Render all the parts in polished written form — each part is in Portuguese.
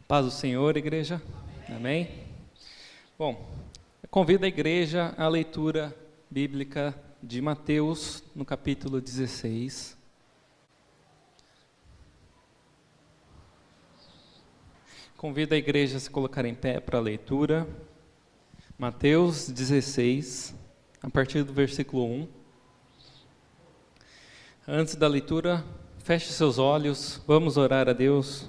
Paz do Senhor, igreja. Amém? Bom, eu convido a igreja à leitura bíblica de Mateus, no capítulo 16. Convido a igreja a se colocar em pé para a leitura. Mateus 16, a partir do versículo 1. Antes da leitura, feche seus olhos, vamos orar a Deus.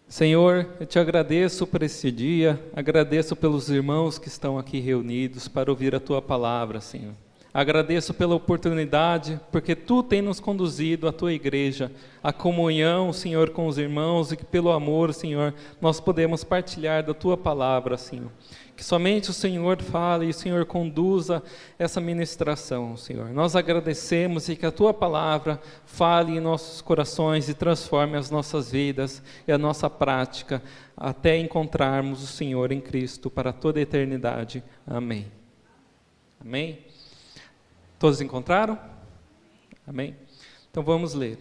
Senhor, eu te agradeço por esse dia, agradeço pelos irmãos que estão aqui reunidos para ouvir a Tua palavra, Senhor. Agradeço pela oportunidade, porque Tu tem nos conduzido à Tua igreja, a comunhão, Senhor, com os irmãos, e que pelo amor, Senhor, nós podemos partilhar da Tua palavra, Senhor. Que somente o Senhor fale e o Senhor conduza essa ministração, Senhor. Nós agradecemos e que a Tua palavra fale em nossos corações e transforme as nossas vidas e a nossa prática, até encontrarmos o Senhor em Cristo para toda a eternidade. Amém. Amém? Todos encontraram? Amém? Então vamos ler.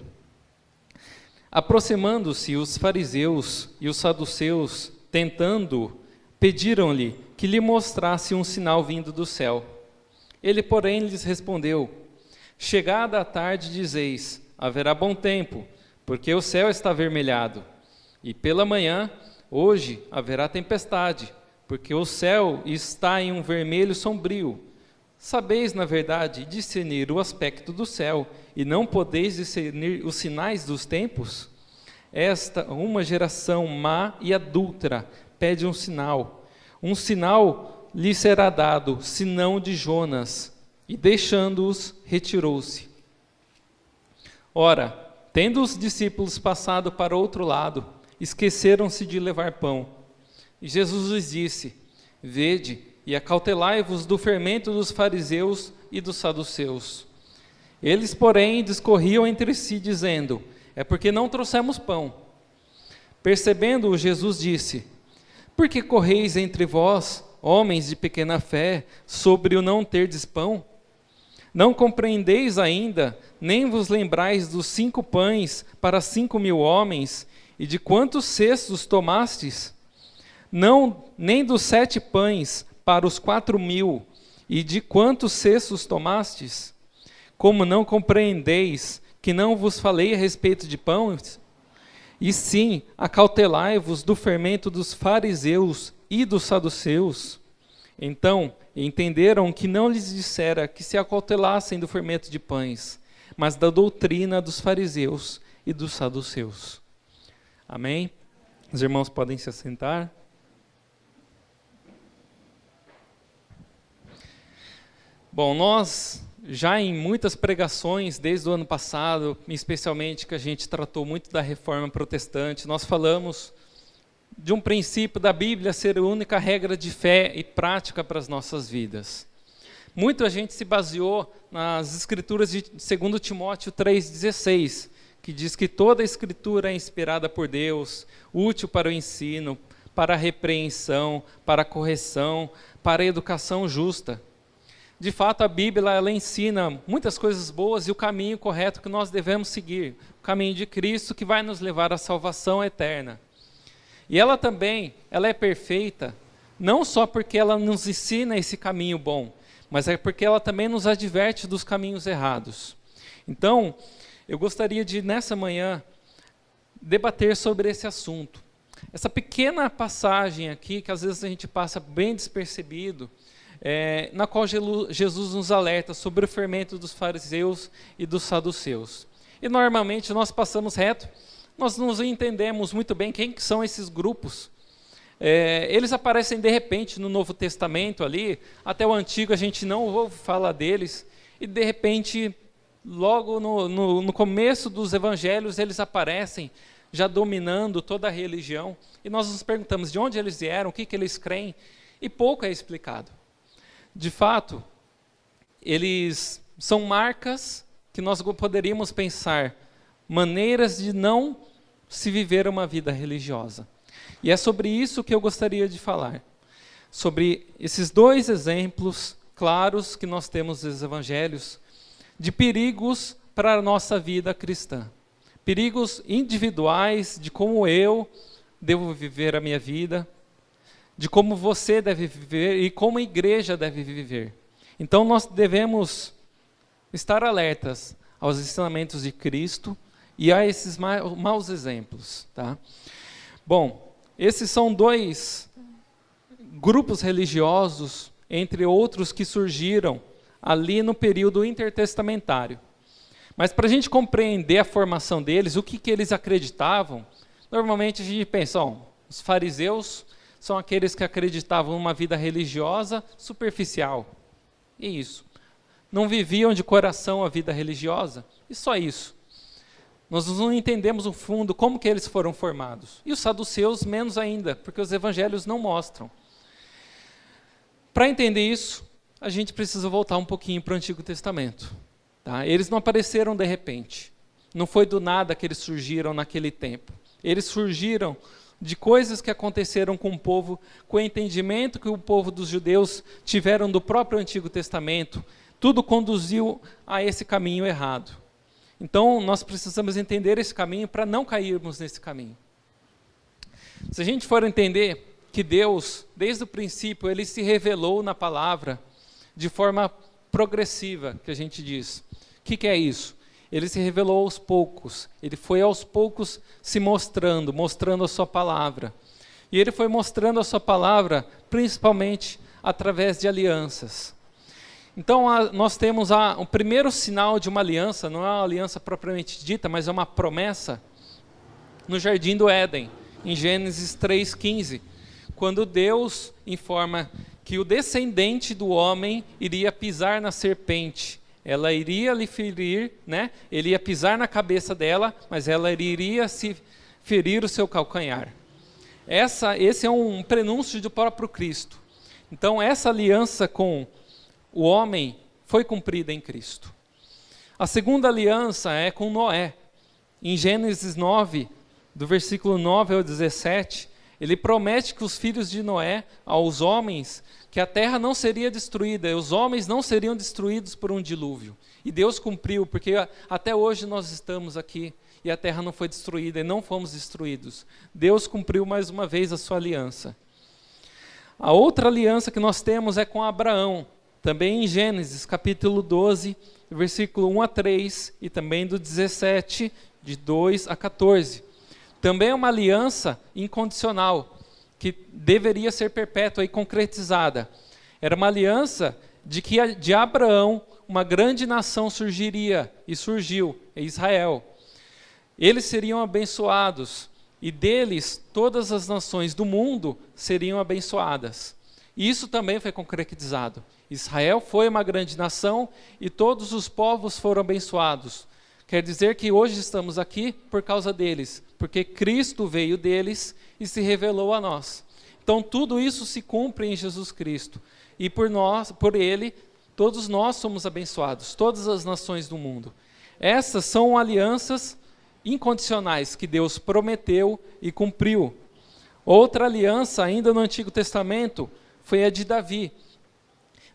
Aproximando-se os fariseus e os saduceus, pediram-lhe que lhe mostrasse um sinal vindo do céu. Ele, porém, lhes respondeu: chegada a tarde, dizeis, haverá bom tempo, porque o céu está avermelhado. E pela manhã, hoje, haverá tempestade, porque o céu está em um vermelho sombrio. Sabeis, na verdade, discernir o aspecto do céu, e não podeis discernir os sinais dos tempos? Esta, uma geração má e adúltera, pede um sinal. Um sinal lhe será dado, senão de Jonas. E deixando-os, retirou-se. Ora, tendo os discípulos passado para outro lado, esqueceram-se de levar pão. E Jesus lhes disse: vede, e acautelai-vos do fermento dos fariseus e dos saduceus. Eles, porém, discorriam entre si, dizendo: é porque não trouxemos pão. Percebendo-o, Jesus disse: por que correis entre vós, homens de pequena fé, sobre o não terdes pão? Não compreendeis ainda, nem vos lembrais dos 5 pães para 5.000 homens, e de quantos cestos tomastes? Não, nem dos 7 pães para os 4.000, e de quantos cestos tomastes? Como não compreendeis que não vos falei a respeito de pães? E sim, acautelai-vos do fermento dos fariseus e dos saduceus. Então, entenderam que não lhes dissera que se acautelassem do fermento de pães, mas da doutrina dos fariseus e dos saduceus. Amém? Os irmãos podem se assentar. Bom, nós já em muitas pregações desde o ano passado, especialmente que a gente tratou muito da reforma protestante, nós falamos de um princípio da Bíblia ser a única regra de fé e prática para as nossas vidas. Muito a gente se baseou nas escrituras de 2 Timóteo 3,16, que diz que toda a escritura é inspirada por Deus, útil para o ensino, para a repreensão, para a correção, para a educação justa. De fato, a Bíblia ela ensina muitas coisas boas e o caminho correto que nós devemos seguir, o caminho de Cristo que vai nos levar à salvação eterna. E ela também, ela é perfeita, não só porque ela nos ensina esse caminho bom, mas é porque ela também nos adverte dos caminhos errados. Então, eu gostaria de, nessa manhã, debater sobre esse assunto. Essa pequena passagem aqui, que às vezes a gente passa bem despercebido, na qual Jesus nos alerta sobre o fermento dos fariseus e dos saduceus. E normalmente nós passamos reto, nós não entendemos muito bem quem que são esses grupos. Eles aparecem de repente no Novo Testamento ali, até o Antigo a gente não ouve falar deles, e de repente, logo no começo dos evangelhos, eles aparecem já dominando toda a religião, e nós nos perguntamos de onde eles vieram, o que eles creem, e pouco é explicado. De fato, eles são marcas que nós poderíamos pensar, maneiras de não se viver uma vida religiosa. E é sobre isso que eu gostaria de falar. Sobre esses 2 exemplos claros que nós temos nos evangelhos, de perigos para a nossa vida cristã. Perigos individuais, de como eu, devo viver a minha vida, de como você deve viver e como a igreja deve viver. Então nós devemos estar alertas aos ensinamentos de Cristo e a esses maus exemplos. Tá? Bom, esses são 2 grupos religiosos, entre outros que surgiram ali no período intertestamentário. Mas para a gente compreender a formação deles, o que eles acreditavam, normalmente a gente pensa, os fariseus são aqueles que acreditavam numa vida religiosa superficial. E isso. Não viviam de coração a vida religiosa. E só isso. Nós não entendemos o fundo, como que eles foram formados. E os saduceus menos ainda, porque os evangelhos não mostram. Para entender isso, a gente precisa voltar um pouquinho para o Antigo Testamento. Tá? Eles não apareceram de repente. Não foi do nada que eles surgiram naquele tempo. Eles surgiram de coisas que aconteceram com o povo, com o entendimento que o povo dos judeus tiveram do próprio Antigo Testamento. Tudo conduziu a esse caminho errado. Então, nós precisamos entender esse caminho para não cairmos nesse caminho. Se a gente for entender que Deus, desde o princípio, Ele se revelou na palavra de forma progressiva, que a gente diz. O que é isso? Ele se revelou aos poucos. Ele foi aos poucos se mostrando a sua palavra. E Ele foi mostrando a sua palavra, principalmente através de alianças. Então, nós temos o primeiro sinal de uma aliança, não é uma aliança propriamente dita, mas é uma promessa, no Jardim do Éden, em Gênesis 3,15, quando Deus informa que o descendente do homem iria pisar na serpente. Ela iria lhe ferir, né? Ele ia pisar na cabeça dela, mas ela iria se ferir o seu calcanhar. Esse é um prenúncio do próprio Cristo. Então, essa aliança com o homem foi cumprida em Cristo. A segunda aliança é com Noé. Em Gênesis 9, do versículo 9 ao 17, ele promete que os filhos de Noé, aos homens, que a terra não seria destruída, os homens não seriam destruídos por um dilúvio. E Deus cumpriu, porque até hoje nós estamos aqui, e a terra não foi destruída, e não fomos destruídos. Deus cumpriu mais uma vez a sua aliança. A outra aliança que nós temos é com Abraão, também em Gênesis, capítulo 12, versículo 1 a 3, e também do 17, de 2 a 14. Também é uma aliança incondicional, que deveria ser perpétua e concretizada. Era uma aliança de que de Abraão uma grande nação surgiria, e surgiu, é Israel. Eles seriam abençoados, e deles todas as nações do mundo seriam abençoadas. E isso também foi concretizado. Israel foi uma grande nação e todos os povos foram abençoados. Quer dizer que hoje estamos aqui por causa deles, porque Cristo veio deles e se revelou a nós. Então tudo isso se cumpre em Jesus Cristo. E por Ele, todos nós somos abençoados, todas as nações do mundo. Essas são alianças incondicionais que Deus prometeu e cumpriu. Outra aliança, ainda no Antigo Testamento, foi a de Davi.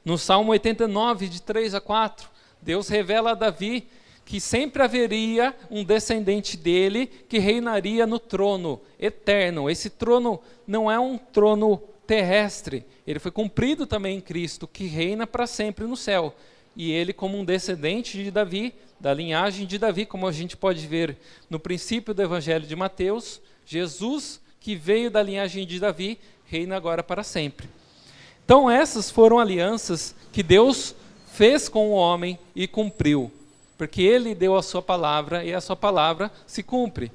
No Salmo 89, de 3 a 4, Deus revela a Davi que sempre haveria um descendente dele que reinaria no trono eterno. Esse trono não é um trono terrestre, ele foi cumprido também em Cristo, que reina para sempre no céu. E ele, como um descendente de Davi, da linhagem de Davi, como a gente pode ver no princípio do Evangelho de Mateus, Jesus, que veio da linhagem de Davi, reina agora para sempre. Então essas foram alianças que Deus fez com o homem e cumpriu, porque Ele deu a sua palavra e a sua palavra se cumpre.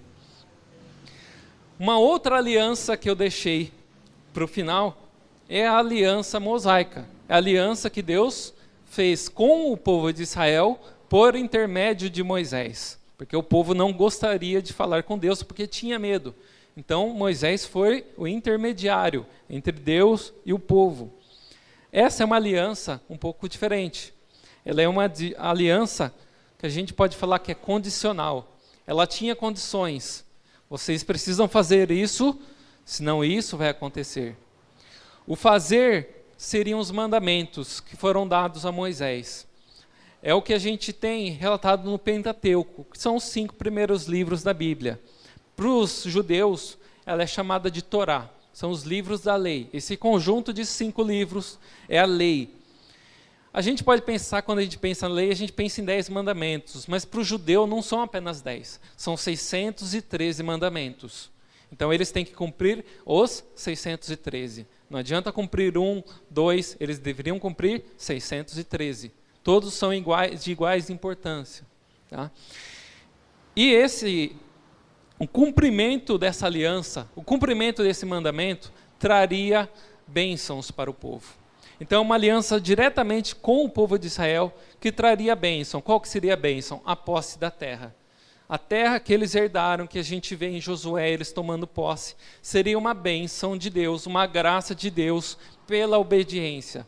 Uma outra aliança que eu deixei para o final é a aliança mosaica, a aliança que Deus fez com o povo de Israel por intermédio de Moisés, porque o povo não gostaria de falar com Deus porque tinha medo. Então Moisés foi o intermediário entre Deus e o povo. Essa é uma aliança um pouco diferente. Ela é uma aliança que a gente pode falar que é condicional. Ela tinha condições. Vocês precisam fazer isso, senão isso vai acontecer. O fazer seriam os mandamentos que foram dados a Moisés. É o que a gente tem relatado no Pentateuco, que são os 5 primeiros livros da Bíblia. Para os judeus, ela é chamada de Torá. São os livros da lei. Esse conjunto de 5 livros é a lei. A gente pode pensar, quando a gente pensa na lei, a gente pensa em 10 mandamentos, mas para o judeu não são apenas 10, são 613 mandamentos. Então eles têm que cumprir os 613. Não adianta cumprir 1, 2, eles deveriam cumprir 613. Todos são de iguais importância. Tá? E o cumprimento dessa aliança, o cumprimento desse mandamento, traria bênçãos para o povo. Então, uma aliança diretamente com o povo de Israel, que traria bênção. Qual que seria a bênção? A posse da terra. A terra que eles herdaram, que a gente vê em Josué, eles tomando posse, seria uma bênção de Deus, uma graça de Deus pela obediência.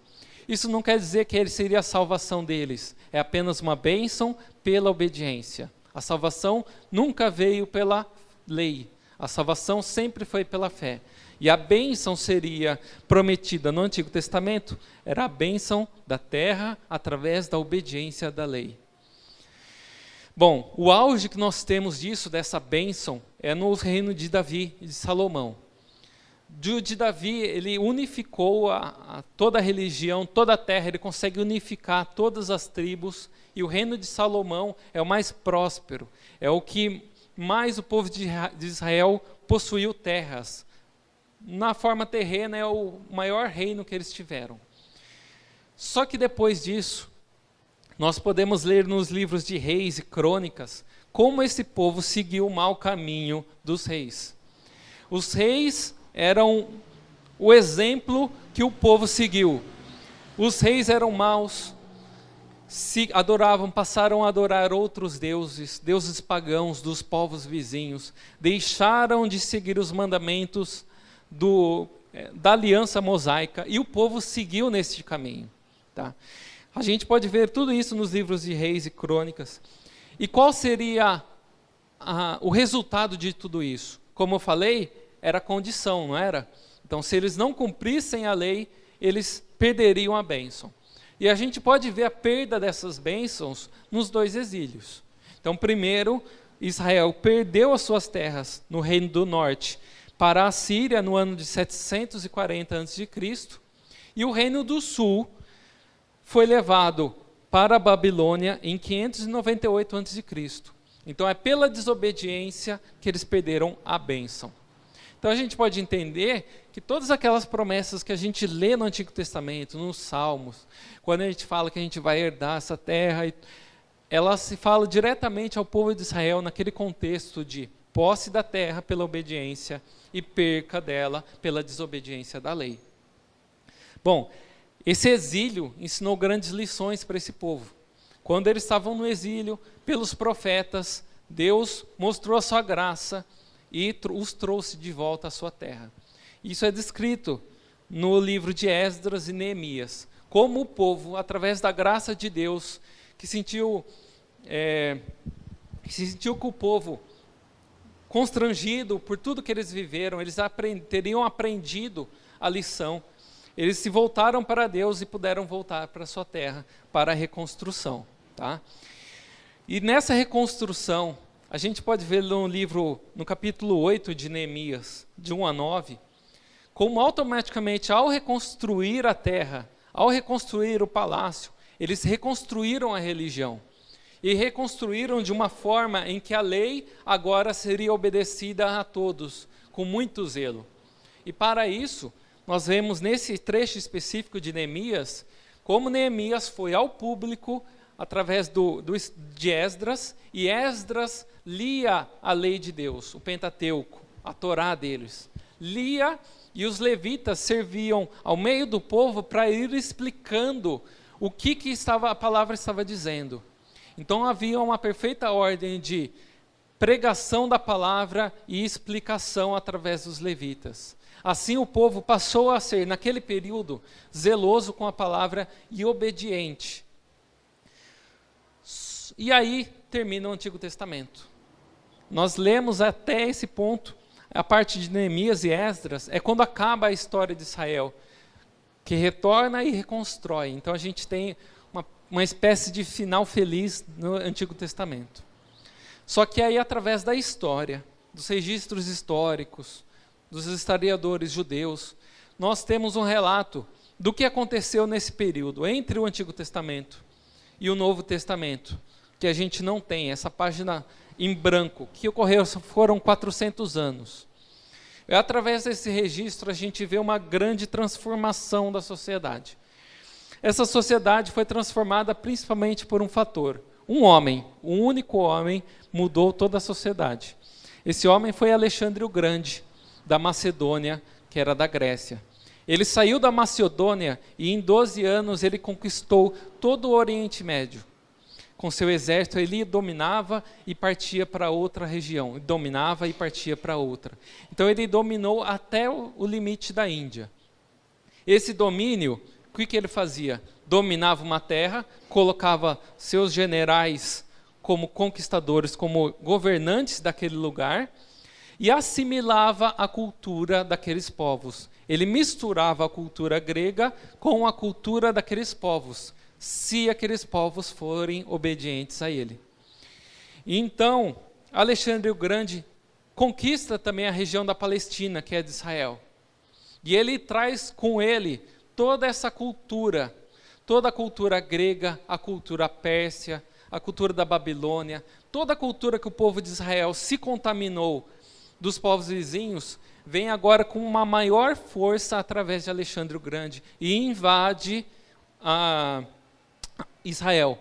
Isso não quer dizer que ele seria a salvação deles, é apenas uma bênção pela obediência. A salvação nunca veio pela lei, a salvação sempre foi pela fé. E a bênção seria prometida no Antigo Testamento, era a bênção da terra através da obediência da lei. Bom, o auge que nós temos disso, dessa bênção, é no reino de Davi e de Salomão. De Davi, ele unificou toda a religião, toda a terra, ele consegue unificar todas as tribos, e o reino de Salomão é o mais próspero, é o que mais o povo de Israel possuiu terras. Na forma terrena é o maior reino que eles tiveram. Só que depois disso, nós podemos ler nos livros de Reis e Crônicas como esse povo seguiu o mau caminho dos reis. Os reis eram o exemplo que o povo seguiu. Os reis eram maus, passaram a adorar outros deuses, deuses pagãos dos povos vizinhos, deixaram de seguir os mandamentos da aliança mosaica, e o povo seguiu nesse caminho. Tá? A gente pode ver tudo isso nos livros de Reis e Crônicas. E qual seria o resultado de tudo isso? Como eu falei, era a condição, não era? Então, se eles não cumprissem a lei, eles perderiam a bênção. E a gente pode ver a perda dessas bênçãos nos 2 exílios. Então, primeiro, Israel perdeu as suas terras no reino do norte para a Síria no ano de 740 a.C., e o reino do sul foi levado para a Babilônia em 598 a.C. Então é pela desobediência que eles perderam a bênção. Então a gente pode entender que todas aquelas promessas que a gente lê no Antigo Testamento, nos Salmos, quando a gente fala que a gente vai herdar essa terra, ela se fala diretamente ao povo de Israel naquele contexto de posse da terra pela obediência e perca dela pela desobediência da lei. Bom, esse exílio ensinou grandes lições para esse povo. Quando eles estavam no exílio, pelos profetas, Deus mostrou a sua graça e os trouxe de volta à sua terra. Isso é descrito no livro de Esdras e Neemias, como o povo, através da graça de Deus, que sentiu que o povo, constrangido por tudo que eles viveram, eles teriam aprendido a lição. Eles se voltaram para Deus e puderam voltar para a sua terra, para a reconstrução. Tá? E nessa reconstrução, a gente pode ver no capítulo 8 de Neemias, de 1 a 9, como automaticamente, ao reconstruir a terra, ao reconstruir o palácio, eles reconstruíram a religião. E reconstruíram de uma forma em que a lei agora seria obedecida a todos, com muito zelo. E para isso, nós vemos nesse trecho específico de Neemias, como Neemias foi ao público através de Esdras, e Esdras lia a lei de Deus, o Pentateuco, a Torá deles. Lia, e os levitas serviam ao meio do povo para ir explicando o que a palavra estava dizendo. Então havia uma perfeita ordem de pregação da palavra e explicação através dos levitas. Assim o povo passou a ser, naquele período, zeloso com a palavra e obediente. E aí termina o Antigo Testamento. Nós lemos até esse ponto, a parte de Neemias e Esdras, é quando acaba a história de Israel, que retorna e reconstrói. Então a gente tem uma espécie de final feliz no Antigo Testamento. Só que aí, através da história, dos registros históricos, dos historiadores judeus, nós temos um relato do que aconteceu nesse período, entre o Antigo Testamento e o Novo Testamento, que a gente não tem, essa página em branco, que ocorreu, foram 400 anos. Através desse registro, a gente vê uma grande transformação da sociedade. Essa sociedade foi transformada principalmente por um fator. Um homem, um único homem, mudou toda a sociedade. Esse homem foi Alexandre o Grande, da Macedônia, que era da Grécia. Ele saiu da Macedônia e em 12 anos ele conquistou todo o Oriente Médio. Com seu exército ele dominava e partia para outra região, dominava e partia para outra. Então ele dominou até o limite da Índia. Esse domínio, o que ele fazia? Dominava uma terra, colocava seus generais como conquistadores, como governantes daquele lugar, e assimilava a cultura daqueles povos. Ele misturava a cultura grega com a cultura daqueles povos, se aqueles povos forem obedientes a ele. Então, Alexandre o Grande conquista também a região da Palestina, que é de Israel. E ele traz com ele toda essa cultura, toda a cultura grega, a cultura pérsia, a cultura da Babilônia, toda a cultura que o povo de Israel se contaminou dos povos vizinhos, vem agora com uma maior força através de Alexandre o Grande e invade Israel.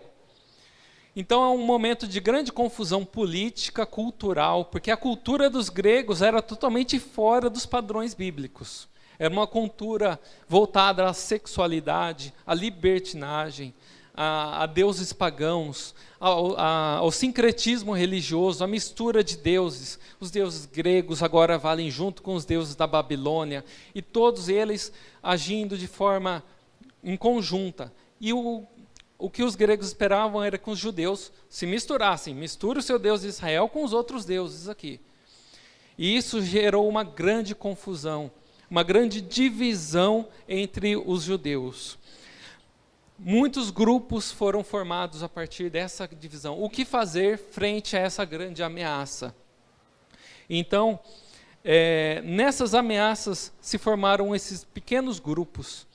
Então é um momento de grande confusão política, cultural, porque a cultura dos gregos era totalmente fora dos padrões bíblicos. Era uma cultura voltada à sexualidade, à libertinagem, a deuses pagãos, ao sincretismo religioso, a mistura de deuses. Os deuses gregos agora valem junto com os deuses da Babilônia, e todos eles agindo de forma em conjunta. E o que os gregos esperavam era que os judeus se misturassem. Misture o seu Deus de Israel com os outros deuses aqui. E isso gerou uma grande confusão, uma grande divisão entre os judeus. Muitos grupos foram formados a partir dessa divisão. O que fazer frente a essa grande ameaça? Então, nessas ameaças se formaram esses pequenos grupos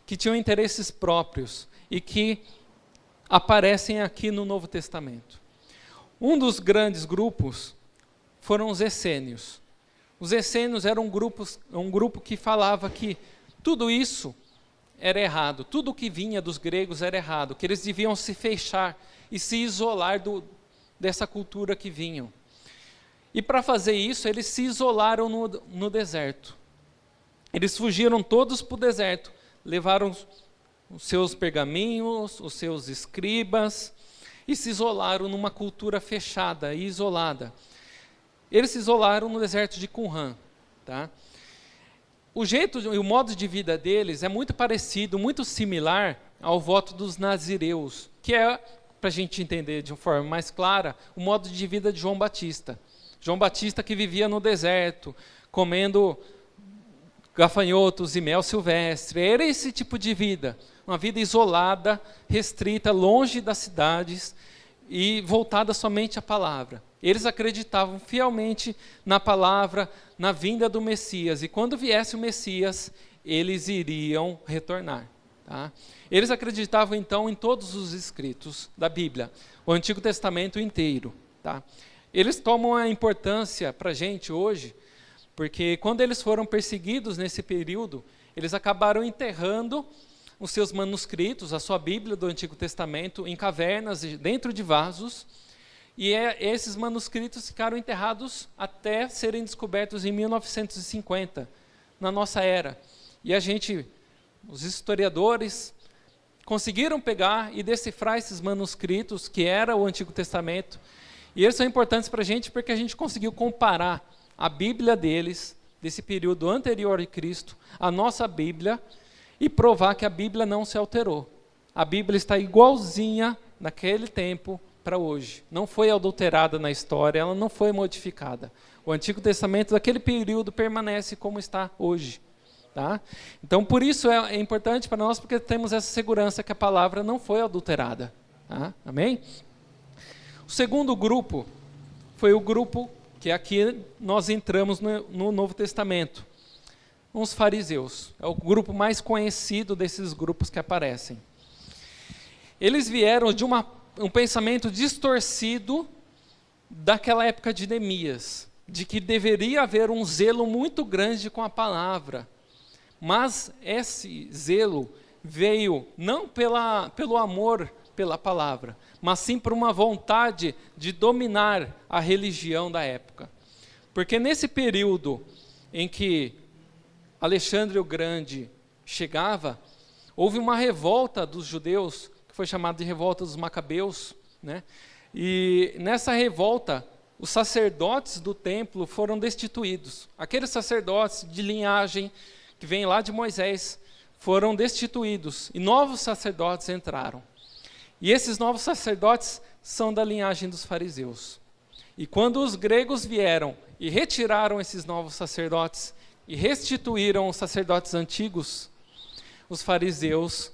que tinham interesses próprios e que aparecem aqui no Novo Testamento. Um dos grandes grupos foram os essênios. Os essênios eram um grupo que falava que tudo isso era errado, tudo o que vinha dos gregos era errado, que eles deviam se fechar e se isolar dessa cultura que vinham. E para fazer isso, eles se isolaram no deserto. Eles fugiram todos para o deserto, levaram os seus pergaminhos, os seus escribas, e se isolaram numa cultura fechada e isolada. Eles se isolaram no deserto de Qumran, tá? O jeito e o modo de vida deles é muito parecido, muito similar ao voto dos nazireus, que é, para a gente entender de uma forma mais clara, o modo de vida de João Batista. João Batista que vivia no deserto, comendo gafanhotos e mel silvestre. Era esse tipo de vida, uma vida isolada, restrita, longe das cidades e voltada somente à palavra. Eles acreditavam fielmente na palavra, na vinda do Messias. E quando viesse o Messias, eles iriam retornar. Tá? Eles acreditavam, então, em todos os escritos da Bíblia, o Antigo Testamento inteiro. Tá? Eles tomam a importância para a gente hoje, porque quando eles foram perseguidos nesse período, eles acabaram enterrando os seus manuscritos, a sua Bíblia do Antigo Testamento, em cavernas, dentro de vasos. E esses manuscritos ficaram enterrados até serem descobertos em 1950, na nossa era. E os historiadores, conseguiram pegar e decifrar esses manuscritos, que era o Antigo Testamento. E eles são importantes para a gente porque a gente conseguiu comparar a Bíblia deles, desse período anterior a Cristo, a nossa Bíblia, e provar que a Bíblia não se alterou. A Bíblia está igualzinha naquele tempo, para hoje. Não foi adulterada na história, ela não foi modificada. O Antigo Testamento daquele período permanece como está hoje. Tá? Então, por isso é importante para nós, porque temos essa segurança que a palavra não foi adulterada. Tá? Amém? O segundo grupo foi o grupo que aqui nós entramos no Novo Testamento. Os fariseus. É o grupo mais conhecido desses grupos que aparecem. Eles vieram de um pensamento distorcido daquela época de Neemias, de que deveria haver um zelo muito grande com a palavra. Mas esse zelo veio não pelo amor pela palavra, mas sim por uma vontade de dominar a religião da época. Porque nesse período em que Alexandre o Grande chegava, houve uma revolta dos judeus, que foi chamada de revolta dos Macabeus, né? E nessa revolta, os sacerdotes do templo foram destituídos. Aqueles sacerdotes de linhagem que vêm lá de Moisés foram destituídos e novos sacerdotes entraram. E esses novos sacerdotes são da linhagem dos fariseus. E quando os gregos vieram e retiraram esses novos sacerdotes e restituíram os sacerdotes antigos, os fariseus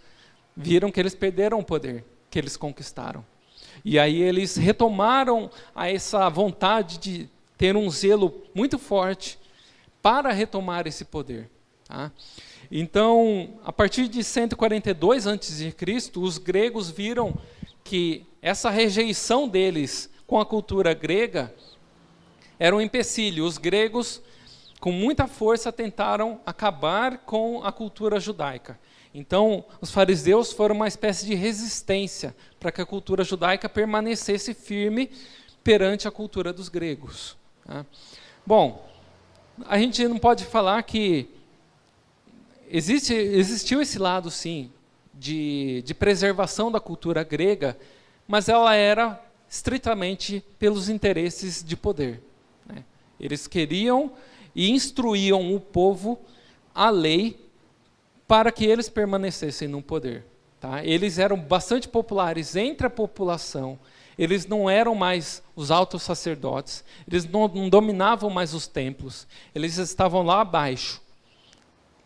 viram que eles perderam o poder que eles conquistaram. E aí eles retomaram a essa vontade de ter um zelo muito forte para retomar esse poder. Tá? Então, a partir de 142 a.C., os gregos viram que essa rejeição deles com a cultura grega era um empecilho. Os gregos, com muita força, tentaram acabar com a cultura judaica. Então, os fariseus foram uma espécie de resistência para que a cultura judaica permanecesse firme perante a cultura dos gregos. Tá? Bom, a gente não pode falar que existiu esse lado, sim, de preservação da cultura grega, mas ela era estritamente pelos interesses de poder. Né? Eles queriam e instruíam o povo a lei para que eles permanecessem no poder. Tá? Eles eram bastante populares entre a população, eles não eram mais os altos sacerdotes, eles não dominavam mais os templos, eles estavam lá abaixo,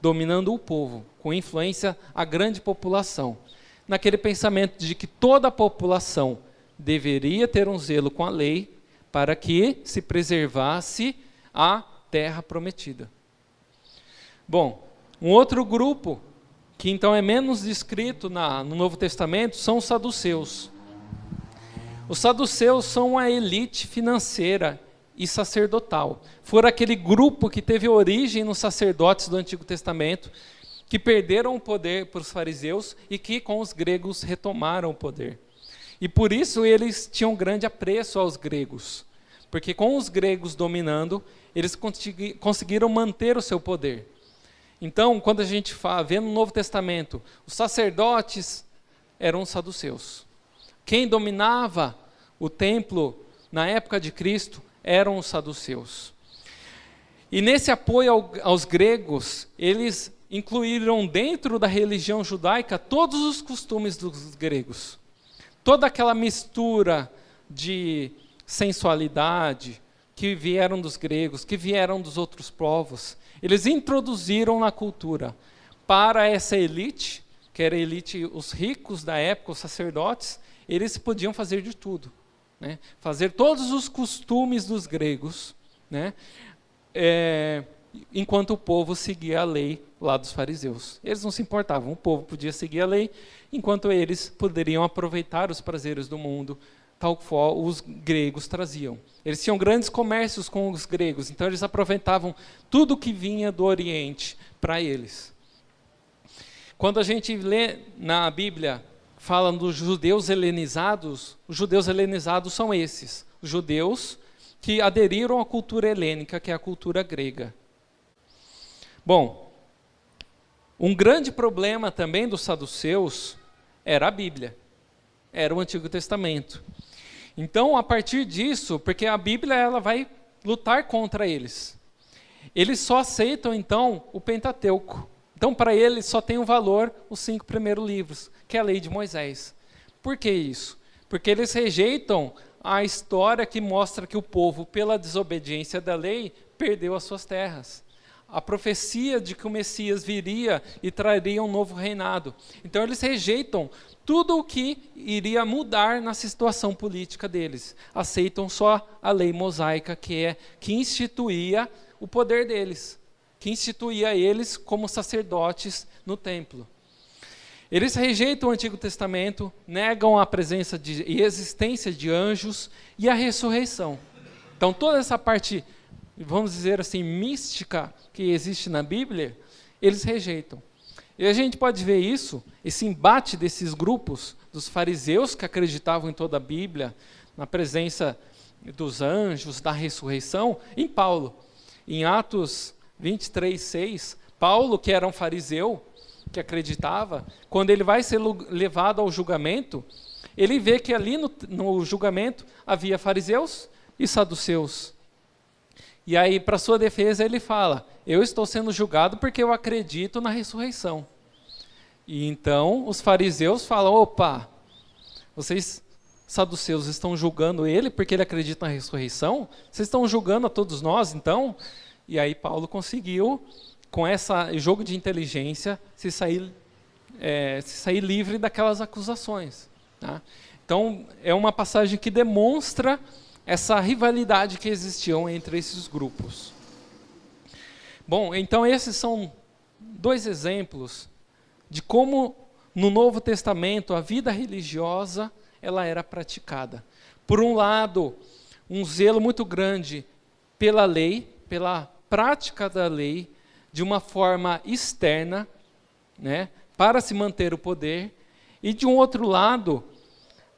dominando o povo, com influência à grande população. Naquele pensamento de que toda a população deveria ter um zelo com a lei para que se preservasse a terra prometida. Bom, um outro grupo, que então é menos descrito no Novo Testamento, são os saduceus. Os saduceus são uma elite financeira e sacerdotal. Foram aquele grupo que teve origem nos sacerdotes do Antigo Testamento, que perderam o poder para os fariseus e que com os gregos retomaram o poder. E por isso eles tinham grande apreço aos gregos, porque com os gregos dominando, eles conseguiram manter o seu poder. Então, quando a gente vê no Novo Testamento, os sacerdotes eram os saduceus. Quem dominava o templo na época de Cristo eram os saduceus. E nesse apoio aos gregos, eles incluíram dentro da religião judaica todos os costumes dos gregos. Toda aquela mistura de sensualidade que vieram dos gregos, que vieram dos outros povos, eles introduziram na cultura para essa elite, que era a elite, os ricos da época, os sacerdotes, eles podiam fazer de tudo, né? Fazer todos os costumes dos gregos, né? Enquanto o povo seguia a lei lá dos fariseus. Eles não se importavam, o povo podia seguir a lei, enquanto eles poderiam aproveitar os prazeres do mundo, tal qual os gregos traziam. Eles tinham grandes comércios com os gregos, então eles aproveitavam tudo que vinha do Oriente para eles. Quando a gente lê na Bíblia, fala dos judeus helenizados, os judeus helenizados são esses, os judeus que aderiram à cultura helênica, que é a cultura grega. Bom, um grande problema também dos saduceus era a Bíblia, era o Antigo Testamento. Então, a partir disso, porque a Bíblia ela vai lutar contra eles. Eles só aceitam, então, o Pentateuco. Então, para eles, só tem um valor os 5 primeiros livros, que é a lei de Moisés. Por que isso? Porque eles rejeitam a história que mostra que o povo, pela desobediência da lei, perdeu as suas terras. A profecia de que o Messias viria e traria um novo reinado. Então, eles rejeitam tudo o que iria mudar na situação política deles. Aceitam só a lei mosaica, que instituía o poder deles. que instituía eles como sacerdotes no templo. Eles rejeitam o Antigo Testamento, negam a presença e existência de anjos e a ressurreição. Então, toda essa parte, vamos dizer assim, mística que existe na Bíblia, eles rejeitam. E a gente pode ver isso, esse embate desses grupos, dos fariseus que acreditavam em toda a Bíblia, na presença dos anjos, da ressurreição, em Paulo. Em Atos 23:6, Paulo, que era um fariseu, que acreditava, quando ele vai ser levado ao julgamento, ele vê que ali no julgamento havia fariseus e saduceus. E aí, para sua defesa, ele fala: eu estou sendo julgado porque eu acredito na ressurreição. E então os fariseus falam: opa, vocês saduceus estão julgando ele porque ele acredita na ressurreição? Vocês estão julgando a todos nós, então? E aí Paulo conseguiu, com esse jogo de inteligência, se sair livre daquelas acusações. Tá? Então, é uma passagem que demonstra essa rivalidade que existiam entre esses grupos. Bom, então esses são 2 exemplos de como no Novo Testamento a vida religiosa ela era praticada. Por um lado, um zelo muito grande pela lei, pela prática da lei, de uma forma externa, né, para se manter o poder, e de um outro lado,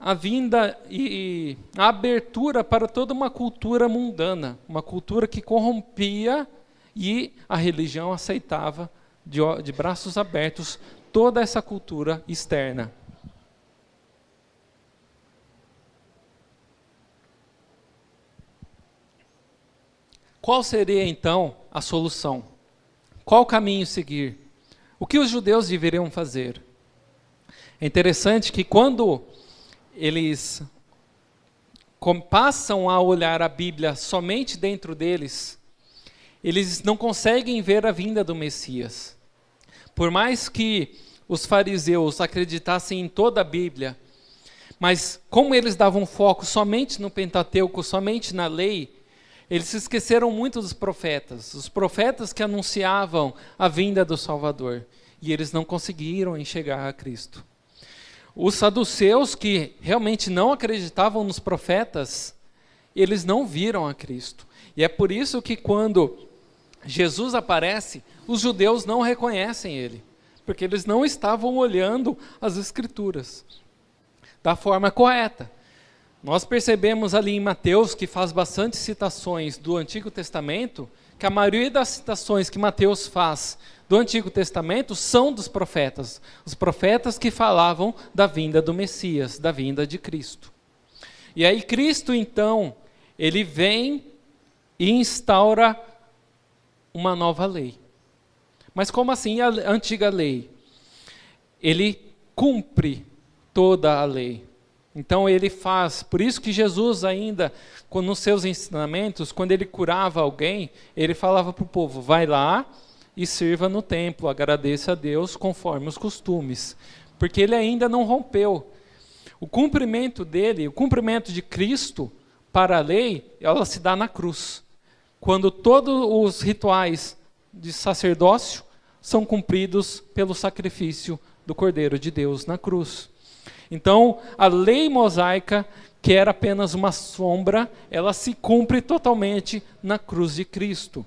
a vinda e a abertura para toda uma cultura mundana, uma cultura que corrompia, e a religião aceitava de braços abertos toda essa cultura externa. Qual seria então a solução? Qual caminho seguir? O que os judeus deveriam fazer? É interessante que quando eles passam a olhar a Bíblia somente dentro deles, eles não conseguem ver a vinda do Messias. Por mais que os fariseus acreditassem em toda a Bíblia, mas como eles davam foco somente no Pentateuco, somente na lei, eles se esqueceram muito dos profetas, os profetas que anunciavam a vinda do Salvador, e eles não conseguiram enxergar a Cristo. Os saduceus, que realmente não acreditavam nos profetas, eles não viram a Cristo. E é por isso que quando Jesus aparece, os judeus não reconhecem ele, porque eles não estavam olhando as Escrituras da forma correta. Nós percebemos ali em Mateus, que faz bastante citações do Antigo Testamento, que a maioria das citações que Mateus faz do Antigo Testamento são dos profetas. Os profetas que falavam da vinda do Messias, da vinda de Cristo. E aí Cristo, então, ele vem e instaura uma nova lei. Mas como assim a antiga lei? Ele cumpre toda a lei. Então ele faz, por isso que Jesus ainda, nos seus ensinamentos, quando ele curava alguém, ele falava para o povo: vai lá e sirva no templo, agradeça a Deus conforme os costumes. Porque ele ainda não rompeu. O cumprimento dele, o cumprimento de Cristo para a lei, ela se dá na cruz. Quando todos os rituais de sacerdócio são cumpridos pelo sacrifício do Cordeiro de Deus na cruz. Então, a lei mosaica, que era apenas uma sombra, ela se cumpre totalmente na cruz de Cristo.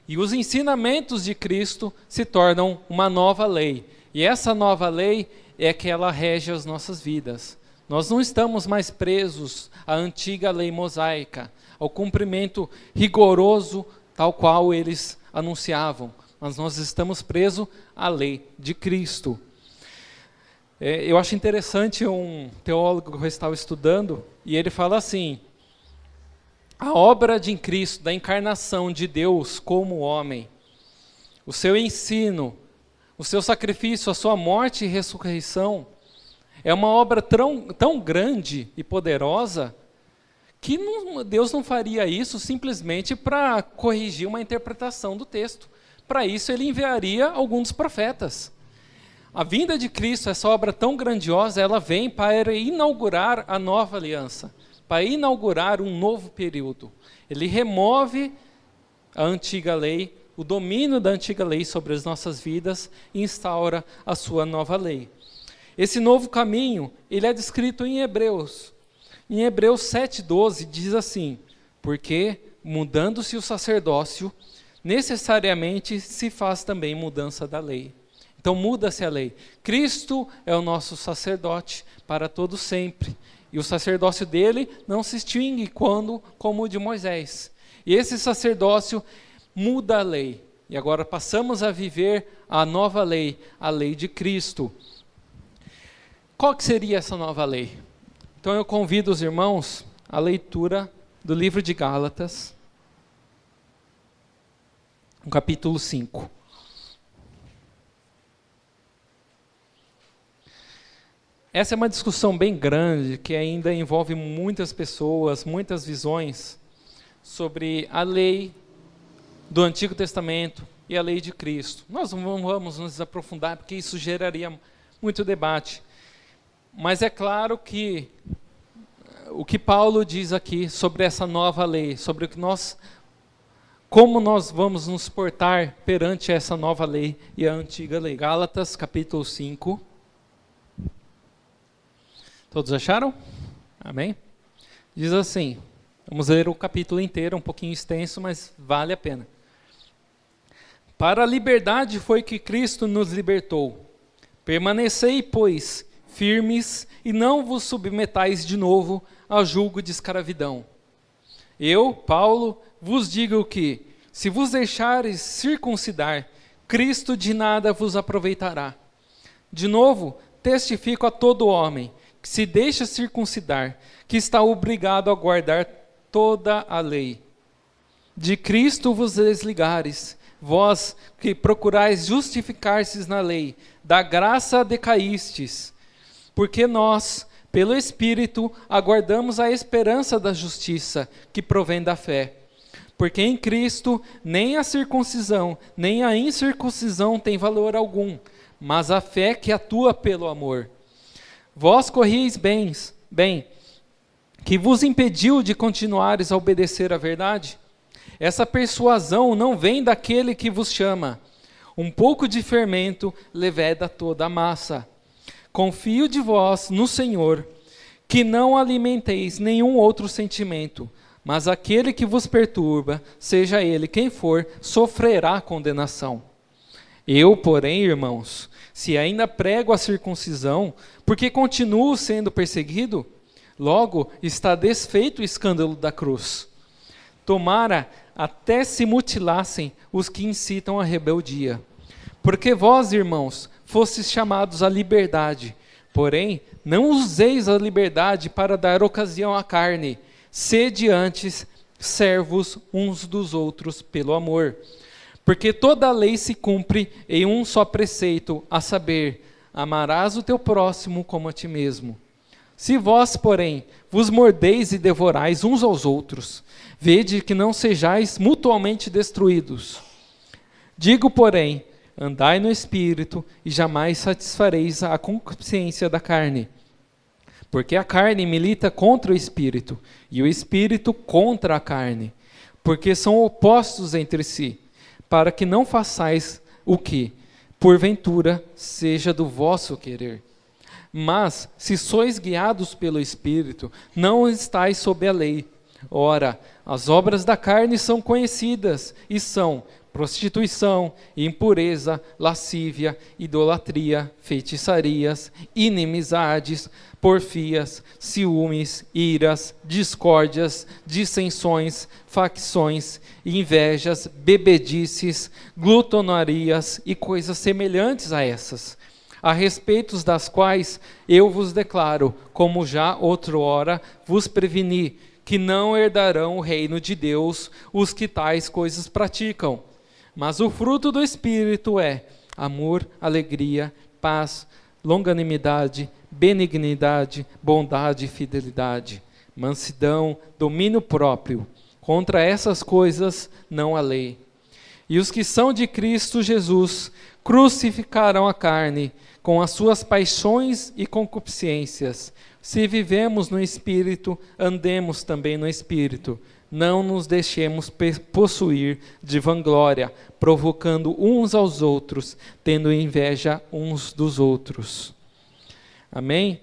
E os ensinamentos de Cristo se tornam uma nova lei. E essa nova lei é que ela rege as nossas vidas. Nós não estamos mais presos à antiga lei mosaica, ao cumprimento rigoroso tal qual eles anunciavam, mas nós estamos presos à lei de Cristo. Eu acho interessante um teólogo que eu estava estudando, e ele fala assim: a obra de Cristo, da encarnação de Deus como homem, o seu ensino, o seu sacrifício, a sua morte e ressurreição, é uma obra tão grande e poderosa, que Deus não faria isso simplesmente para corrigir uma interpretação do texto. Para isso ele enviaria alguns dos profetas. A vinda de Cristo, essa obra tão grandiosa, ela vem para inaugurar a nova aliança, para inaugurar um novo período. Ele remove a antiga lei o domínio da antiga lei sobre as nossas vidas e instaura a sua nova lei. Esse novo caminho, ele é descrito em Hebreus. Em Hebreus 7,12 diz assim: porque, mudando-se o sacerdócio, necessariamente se faz também mudança da lei. Então muda-se a lei. Cristo é o nosso sacerdote para todo sempre. E o sacerdócio dele não se extingue como o de Moisés. E esse sacerdócio muda a lei. E agora passamos a viver a nova lei, a lei de Cristo. Qual que seria essa nova lei? Então eu convido os irmãos à leitura do livro de Gálatas, no capítulo 5. Essa é uma discussão bem grande, que ainda envolve muitas pessoas, muitas visões, sobre a lei do Antigo Testamento e a lei de Cristo. Nós não vamos nos aprofundar, porque isso geraria muito debate. Mas é claro que o que Paulo diz aqui sobre essa nova lei, sobre como nós vamos nos portar perante essa nova lei e a antiga lei. Gálatas, capítulo 5. Todos acharam? Amém? Diz assim, vamos ler o capítulo inteiro, um pouquinho extenso, mas vale a pena. Para a liberdade foi que Cristo nos libertou. Permanecei, pois, firmes e não vos submetais de novo ao jugo de escravidão. Eu, Paulo, vos digo que, se vos deixares circuncidar, Cristo de nada vos aproveitará. De novo, testifico a todo homem que se deixa circuncidar, que está obrigado a guardar toda a lei. De Cristo vos desligares, vós que procurais justificar-se na lei, da graça decaístes, porque nós, pelo Espírito, aguardamos a esperança da justiça, que provém da fé. Porque em Cristo, nem a circuncisão, nem a incircuncisão tem valor algum, mas a fé que atua pelo amor. Vós corrieis bem, que vos impediu de continuares a obedecer à verdade? Essa persuasão não vem daquele que vos chama. Um pouco de fermento leveda toda a massa. Confio de vós no Senhor, que não alimenteis nenhum outro sentimento, mas aquele que vos perturba, seja ele quem for, sofrerá condenação. Eu, porém, irmãos, se ainda prego a circuncisão, porque continuo sendo perseguido, logo está desfeito o escândalo da cruz. Tomara até se mutilassem os que incitam a rebeldia. Porque vós, irmãos, fostes chamados à liberdade, porém, não useis a liberdade para dar ocasião à carne, sede antes servos uns dos outros pelo amor. Porque toda a lei se cumpre em um só preceito, a saber, amarás o teu próximo como a ti mesmo. Se vós, porém, vos mordeis e devorais uns aos outros, vede que não sejais mutuamente destruídos. Digo, porém, andai no Espírito e jamais satisfareis a concupiscência da carne. Porque a carne milita contra o Espírito, e o Espírito contra a carne, porque são opostos entre si, para que não façais o que, porventura, seja do vosso querer. Mas, se sois guiados pelo Espírito, não estáis sob a lei. Ora, as obras da carne são conhecidas, e são prostituição, impureza, lascívia, idolatria, feitiçarias, inimizades, porfias, ciúmes, iras, discórdias, dissensões, facções, invejas, bebedices, glutonarias e coisas semelhantes a essas, a respeito das quais eu vos declaro, como já outrora vos preveni, que não herdarão o reino de Deus os que tais coisas praticam. Mas o fruto do Espírito é amor, alegria, paz, longanimidade, benignidade, bondade e fidelidade, mansidão, domínio próprio. Contra essas coisas não há lei. E os que são de Cristo Jesus crucificaram a carne com as suas paixões e concupiscências. Se vivemos no Espírito, andemos também no Espírito. não nos deixemos possuir de vanglória, provocando uns aos outros, tendo inveja uns dos outros. Amém?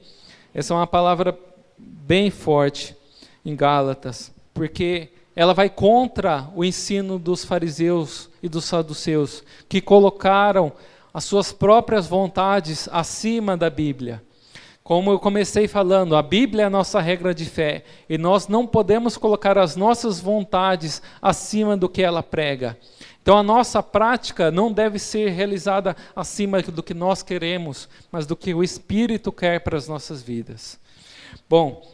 Essa é uma palavra bem forte em Gálatas, porque ela vai contra o ensino dos fariseus e dos saduceus, que colocaram as suas próprias vontades acima da Bíblia. Como eu comecei falando, a Bíblia é a nossa regra de fé, e nós não podemos colocar as nossas vontades acima do que ela prega. Então a nossa prática não deve ser realizada acima do que nós queremos, mas do que o Espírito quer para as nossas vidas. Bom,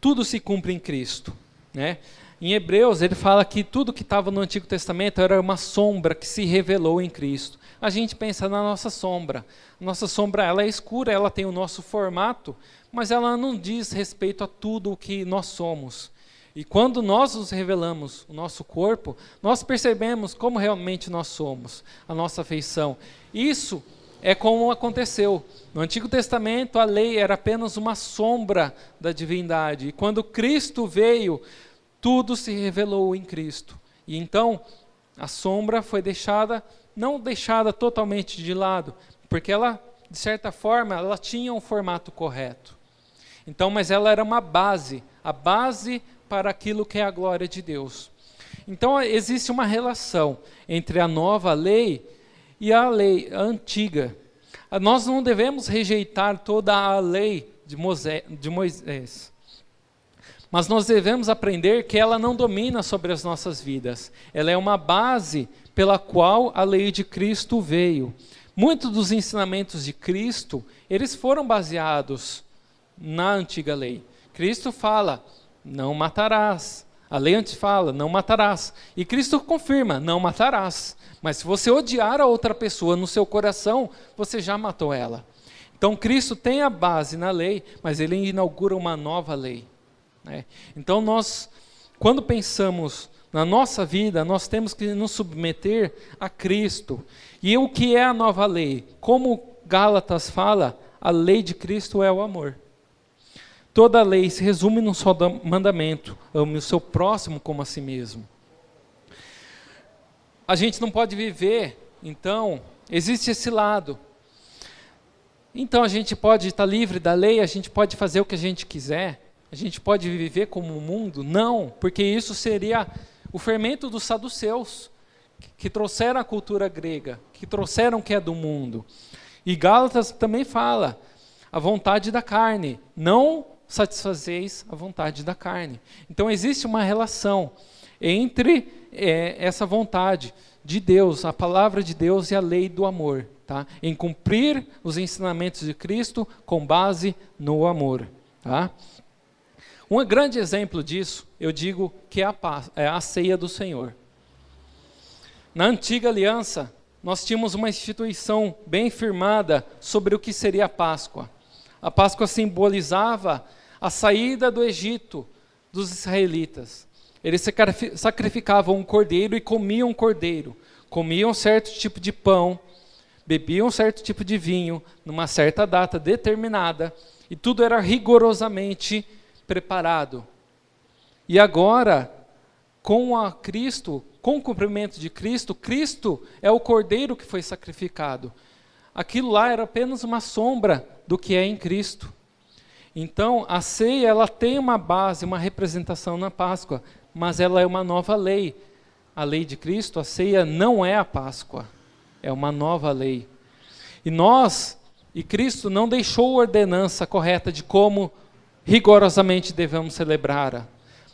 tudo se cumpre em Cristo, né? Em Hebreus ele fala que tudo que estava no Antigo Testamento era uma sombra que se revelou em Cristo. A gente pensa na nossa sombra. Nossa sombra, ela é escura, ela tem o nosso formato, mas ela não diz respeito a tudo o que nós somos. E quando nós nos revelamos o nosso corpo, nós percebemos como realmente nós somos, a nossa feição. Isso é como aconteceu. No Antigo Testamento, a lei era apenas uma sombra da divindade. E quando Cristo veio, tudo se revelou em Cristo. E então, a sombra foi não deixada totalmente de lado, porque ela, de certa forma, ela tinha um formato correto. Então, mas ela era uma base, a base para aquilo que é a glória de Deus. Então, existe uma relação entre a nova lei e a lei antiga. Nós não devemos rejeitar toda a lei de Moisés, mas nós devemos aprender que ela não domina sobre as nossas vidas. Ela é uma base pela qual a lei de Cristo veio. Muitos dos ensinamentos de Cristo, eles foram baseados na antiga lei. Cristo fala, não matarás. A lei antes fala, não matarás. E Cristo confirma, não matarás. Mas se você odiar a outra pessoa no seu coração, você já matou ela. Então Cristo tem a base na lei, mas ele inaugura uma nova lei. Então nós, quando pensamos na nossa vida, nós temos que nos submeter a Cristo. E o que é a nova lei? Como Gálatas fala, a lei de Cristo é o amor. Toda a lei se resume num só mandamento: ame o seu próximo como a si mesmo. A gente não pode viver, então, existe esse lado. Então a gente pode estar livre da lei, a gente pode fazer o que a gente quiser, a gente pode viver como o mundo? Não, porque isso seria o fermento dos saduceus, que trouxeram a cultura grega, que trouxeram o que é do mundo. E Gálatas também fala, a vontade da carne, não satisfazeis a vontade da carne. Então existe uma relação entre essa vontade de Deus, a palavra de Deus e a lei do amor, tá? Em cumprir os ensinamentos de Cristo com base no amor, tá? Um grande exemplo disso, eu digo que é a ceia do Senhor. Na antiga aliança, nós tínhamos uma instituição bem firmada sobre o que seria a Páscoa. A Páscoa simbolizava a saída do Egito dos israelitas. Eles sacrificavam um cordeiro e comiam um cordeiro. Comiam certo tipo de pão, bebiam certo tipo de vinho, numa certa data determinada, e tudo era rigorosamente preparado. E agora, com o cumprimento de Cristo, Cristo é o cordeiro que foi sacrificado. Aquilo lá era apenas uma sombra do que é em Cristo. Então, a ceia, ela tem uma base, uma representação na Páscoa, mas ela é uma nova lei. A lei de Cristo, a ceia não é a Páscoa, é uma nova lei. E Cristo não deixou a ordenança correta de como rigorosamente devemos celebrar.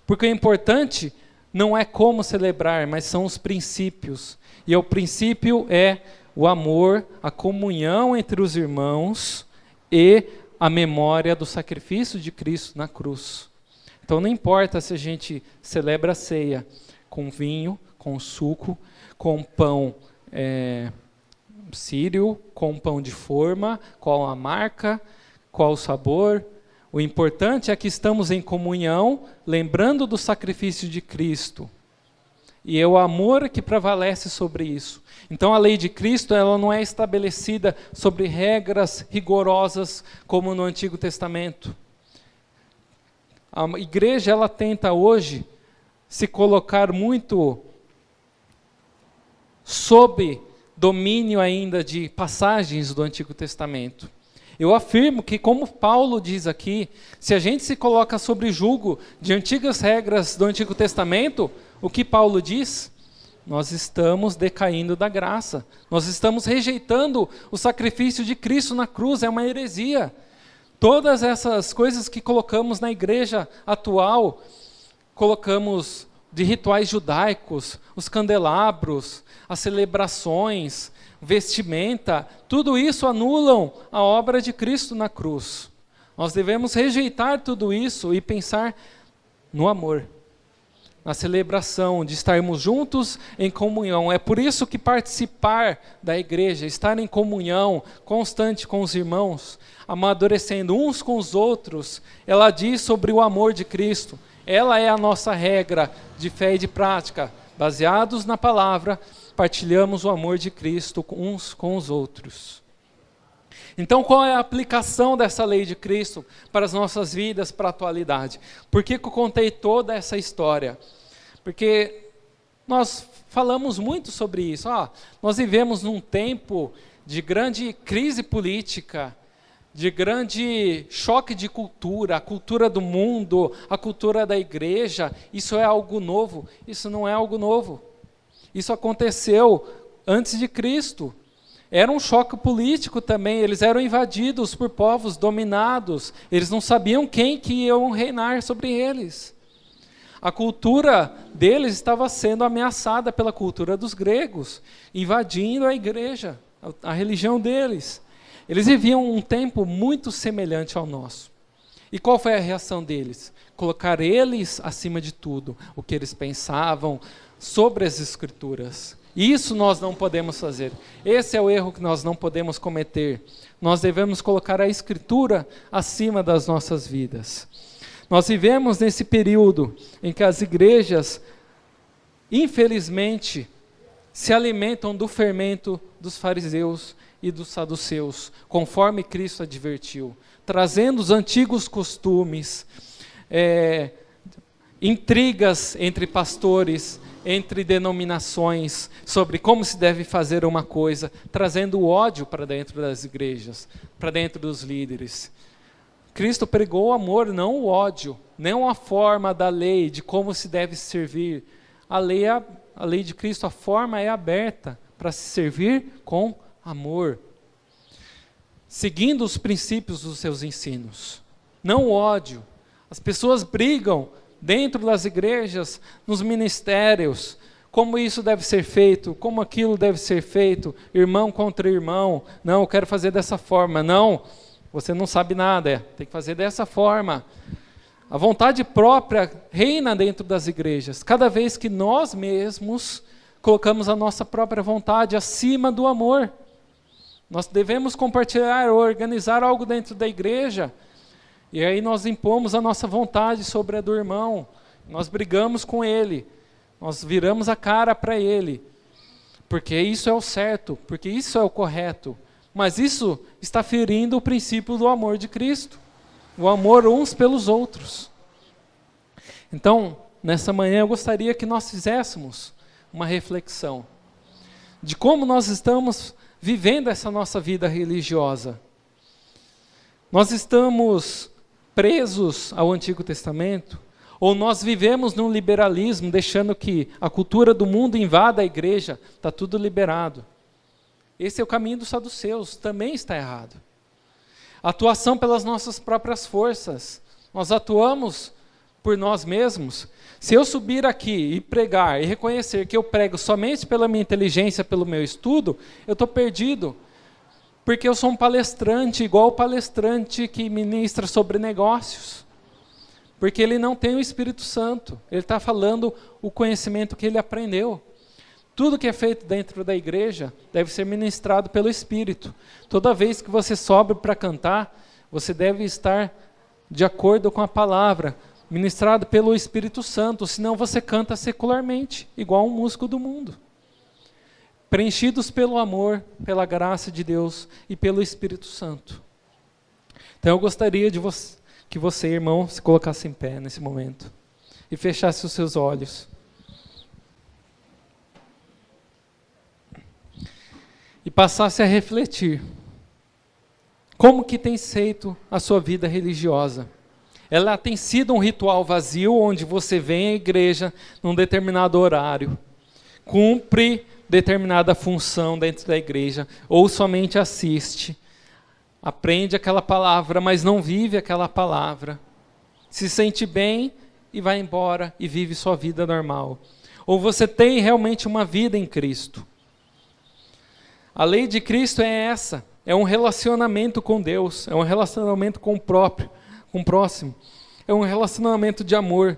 Porque o importante não é como celebrar, mas são os princípios. E o princípio é o amor, a comunhão entre os irmãos e a memória do sacrifício de Cristo na cruz. Então não importa se a gente celebra a ceia com vinho, com suco, com pão sírio, com pão de forma, qual a marca, qual o sabor. O importante é que estamos em comunhão, lembrando do sacrifício de Cristo. E é o amor que prevalece sobre isso. Então a lei de Cristo, ela não é estabelecida sobre regras rigorosas como no Antigo Testamento. A igreja, ela tenta hoje se colocar muito sob domínio ainda de passagens do Antigo Testamento. Eu afirmo que, como Paulo diz aqui, se a gente se coloca sobre julgo de antigas regras do Antigo Testamento, o que Paulo diz? Nós estamos decaindo da graça. Nós estamos rejeitando o sacrifício de Cristo na cruz, é uma heresia. Todas essas coisas que colocamos na igreja atual, colocamos de rituais judaicos, os candelabros, as celebrações, vestimenta, tudo isso anulam a obra de Cristo na cruz. Nós devemos rejeitar tudo isso e pensar no amor, na celebração, de estarmos juntos em comunhão. É por isso que participar da igreja, estar em comunhão constante com os irmãos, amadurecendo uns com os outros, ela diz sobre o amor de Cristo. Ela é a nossa regra de fé e de prática. Baseados na palavra, partilhamos o amor de Cristo uns com os outros. Então, qual é a aplicação dessa lei de Cristo para as nossas vidas, para a atualidade? Por que eu contei toda essa história? Porque nós falamos muito sobre isso. Nós vivemos num tempo de grande crise política, de grande choque de cultura, a cultura do mundo, a cultura da igreja. Isso é algo novo? Isso não é algo novo. Isso aconteceu antes de Cristo. Era um choque político também, eles eram invadidos por povos dominados, eles não sabiam quem que iam reinar sobre eles. A cultura deles estava sendo ameaçada pela cultura dos gregos, invadindo a igreja, a religião deles. Eles viviam um tempo muito semelhante ao nosso. E qual foi a reação deles? Colocar eles acima de tudo, o que eles pensavam sobre as Escrituras. Isso nós não podemos fazer. Esse é o erro que nós não podemos cometer. Nós devemos colocar a Escritura acima das nossas vidas. Nós vivemos nesse período em que as igrejas, infelizmente, se alimentam do fermento dos fariseus e dos saduceus, conforme Cristo advertiu, trazendo os antigos costumes, intrigas entre pastores, entre denominações, sobre como se deve fazer uma coisa, trazendo o ódio para dentro das igrejas, para dentro dos líderes. Cristo pregou o amor, não o ódio, não a forma da lei, de como se deve servir. A lei de Cristo, a forma é aberta para se servir com amor, seguindo os princípios dos seus ensinos, não o ódio. As pessoas brigam dentro das igrejas, nos ministérios, como isso deve ser feito, como aquilo deve ser feito, irmão contra irmão. Não, eu quero fazer dessa forma. Não, você não sabe nada, tem que fazer dessa forma. A vontade própria reina dentro das igrejas, cada vez que nós mesmos colocamos a nossa própria vontade acima do amor. Nós devemos compartilhar ou organizar algo dentro da igreja, e aí nós impomos a nossa vontade sobre a do irmão, nós brigamos com ele, nós viramos a cara para ele, porque isso é o certo, porque isso é o correto, mas isso está ferindo o princípio do amor de Cristo, o amor uns pelos outros. Então, nessa manhã eu gostaria que nós fizéssemos uma reflexão de como nós estamos vivendo essa nossa vida religiosa. Nós estamos presos ao Antigo Testamento? Ou nós vivemos num liberalismo, deixando que a cultura do mundo invada a igreja, está tudo liberado? Esse é o caminho dos saduceus, também está errado. Atuação pelas nossas próprias forças. Nós atuamos por nós mesmos. Se eu subir aqui e pregar e reconhecer que eu prego somente pela minha inteligência, pelo meu estudo, eu estou perdido. Porque eu sou um palestrante, igual o palestrante que ministra sobre negócios. Porque ele não tem o Espírito Santo. Ele está falando o conhecimento que ele aprendeu. Tudo que é feito dentro da igreja deve ser ministrado pelo Espírito. Toda vez que você sobe para cantar, você deve estar de acordo com a palavra, ministrado pelo Espírito Santo, senão você canta secularmente, igual um músico do mundo. Preenchidos pelo amor, pela graça de Deus e pelo Espírito Santo. Então eu gostaria que você, irmão, se colocasse em pé nesse momento e fechasse os seus olhos. E passasse a refletir. Como que tem sido a sua vida religiosa? Ela tem sido um ritual vazio, onde você vem à igreja num determinado horário, cumpre determinada função dentro da igreja, ou somente assiste, aprende aquela palavra, mas não vive aquela palavra, se sente bem e vai embora e vive sua vida normal. Ou você tem realmente uma vida em Cristo. A lei de Cristo é essa, é um relacionamento com Deus, é um relacionamento com o próximo, é um relacionamento de amor,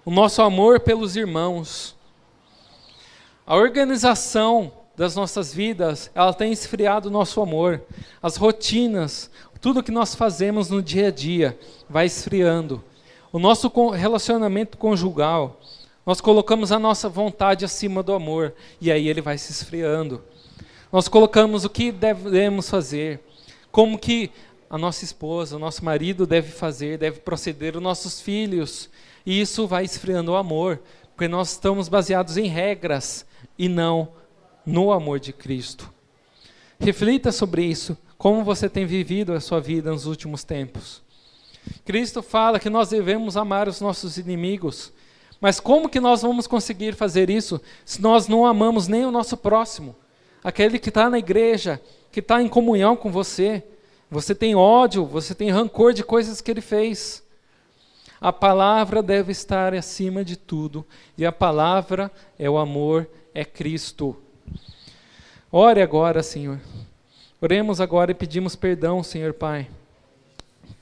o nosso amor pelos irmãos. A organização das nossas vidas, ela tem esfriado o nosso amor, as rotinas, tudo que nós fazemos no dia a dia vai esfriando. O nosso relacionamento conjugal, nós colocamos a nossa vontade acima do amor, e aí ele vai se esfriando. Nós colocamos o que devemos fazer, como que a nossa esposa, o nosso marido deve fazer, deve proceder, os nossos filhos. E isso vai esfriando o amor, porque nós estamos baseados em regras e não no amor de Cristo. Reflita sobre isso, como você tem vivido a sua vida nos últimos tempos. Cristo fala que nós devemos amar os nossos inimigos, mas como que nós vamos conseguir fazer isso se nós não amamos nem o nosso próximo? Aquele que está na igreja, que está em comunhão com você, você tem ódio, você tem rancor de coisas que ele fez. A palavra deve estar acima de tudo, e a palavra é o amor, é Cristo. Ore agora, Senhor. Oremos agora e pedimos perdão, Senhor Pai,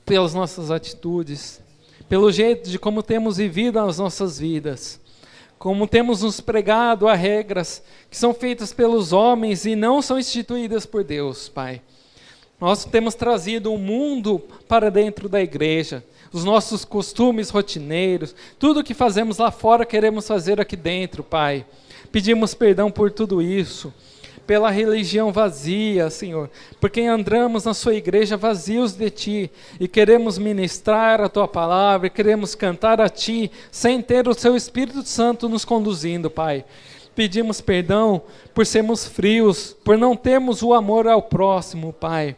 pelas nossas atitudes, pelo jeito de como temos vivido as nossas vidas. Como temos nos pregado a regras que são feitas pelos homens e não são instituídas por Deus, Pai. Nós temos trazido o mundo para dentro da igreja, os nossos costumes rotineiros, tudo que fazemos lá fora queremos fazer aqui dentro, Pai. Pedimos perdão por tudo isso, pela religião vazia, Senhor, porque andamos na sua igreja vazios de Ti, e queremos ministrar a Tua palavra, e queremos cantar a Ti, sem ter o Seu Espírito Santo nos conduzindo, Pai. Pedimos perdão por sermos frios, por não termos o amor ao próximo, Pai.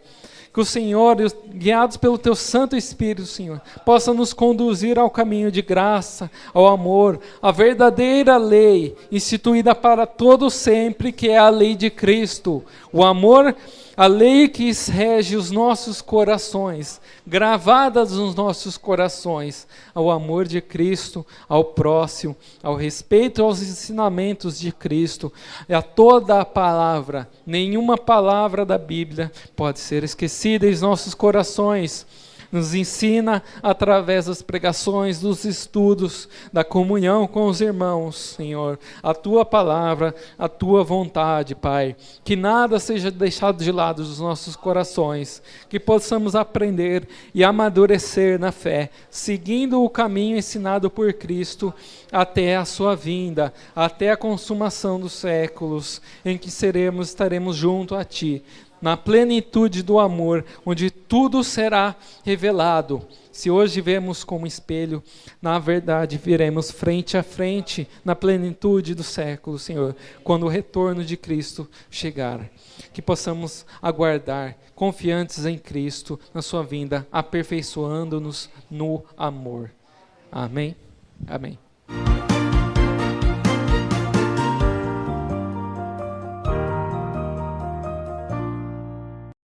Que o Senhor, guiados pelo Teu Santo Espírito, Senhor, possa nos conduzir ao caminho de graça, ao amor, à verdadeira lei, instituída para todo sempre, que é a lei de Cristo. O amor, a lei que rege os nossos corações, gravadas nos nossos corações, ao amor de Cristo, ao próximo, ao respeito aos ensinamentos de Cristo, a toda a palavra. Nenhuma palavra da Bíblia pode ser esquecida em nossos corações. Nos ensina através das pregações, dos estudos, da comunhão com os irmãos, Senhor, a Tua palavra, a Tua vontade, Pai. Que nada seja deixado de lado dos nossos corações, que possamos aprender e amadurecer na fé, seguindo o caminho ensinado por Cristo até a sua vinda, até a consumação dos séculos, em que estaremos junto a Ti, na plenitude do amor, onde tudo será revelado. Se hoje vemos como espelho, na verdade viremos frente a frente, na plenitude do século, Senhor, quando o retorno de Cristo chegar. Que possamos aguardar, confiantes em Cristo, na sua vinda, aperfeiçoando-nos no amor. Amém? Amém.